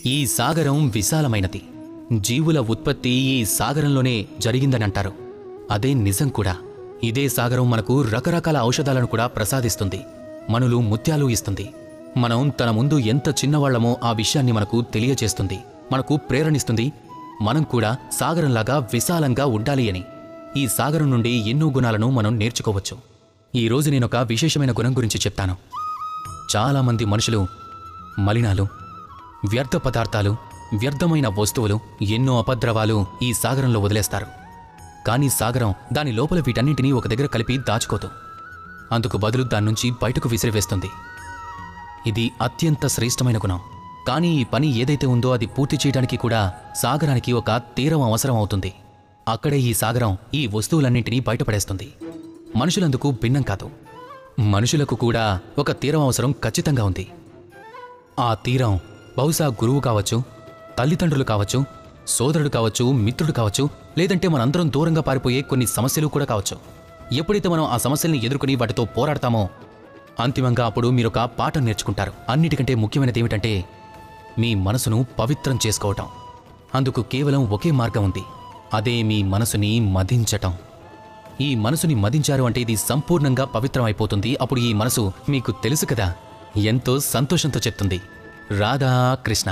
ఈ సాగరం విశాలమైనది. జీవుల ఉత్పత్తి ఈ సాగరంలోనే జరిగిందని అంటారు. అదే నిజం కూడా. ఇదే సాగరం మనకు రకరకాల ఔషధాలను కూడా ప్రసాదిస్తుంది. మనులు ముత్యాలు ఇస్తుంది. మనం తన ముందు ఎంత చిన్నవాళ్లమో ఆ విషయాన్ని మనకు తెలియచేస్తుంది. మనకు ప్రేరణిస్తుంది మనం కూడా సాగరంలాగా విశాలంగా ఉండాలి అని. ఈ సాగరం నుండి ఎన్నో గుణాలను మనం నేర్చుకోవచ్చు. ఈరోజు నేనొక విశేషమైన గుణం గురించి చెప్తాను. చాలామంది మనుషులు మలినాలు, వ్యర్థ పదార్థాలు, వ్యర్థమైన వస్తువులు, ఎన్నో అపద్రవాలు ఈ సాగరంలో వదిలేస్తారు. కానీ సాగరం దాని లోపల వీటన్నింటినీ ఒక దగ్గర కలిపి దాచుకోదు. అందుకు బదులు దాన్నుంచి బయటకు విసిరివేస్తుంది. ఇది అత్యంత శ్రేష్టమైన గుణం. కానీ ఈ పని ఏదైతే ఉందో అది పూర్తి చేయడానికి కూడా సాగరానికి ఒక తీరం అవసరం అవుతుంది. అక్కడే ఈ సాగరం ఈ వస్తువులన్నింటినీ బయటపడేస్తుంది. మనుషులందుకు భిన్నం కాదు. మనుషులకు కూడా ఒక తీరం అవసరం ఖచ్చితంగా ఉంది. ఆ తీరం బహుశా గురువు కావచ్చు, తల్లిదండ్రులు కావచ్చు, సోదరుడు కావచ్చు, మిత్రుడు కావచ్చు, లేదంటే మనందరం దూరంగా పారిపోయే కొన్ని సమస్యలు కూడా కావచ్చు. ఎప్పుడైతే మనం ఆ సమస్యల్ని ఎదుర్కొని వాటితో పోరాడతామో అంతిమంగా అప్పుడు మీరొక పాఠం నేర్చుకుంటారు. అన్నిటికంటే ముఖ్యమైనది ఏమిటంటే మీ మనసును పవిత్రం చేసుకోవటం. అందుకు కేవలం ఒకే మార్గం ఉంది. అదే మీ మనసుని మదించటం. ఈ మనసుని మదించారు అంటే ఇది సంపూర్ణంగా పవిత్రమైపోతుంది. అప్పుడు ఈ మనసు మీకు తెలుసు కదా ఎంతో సంతోషంతో చెప్తుంది, రాధా కృష్ణ.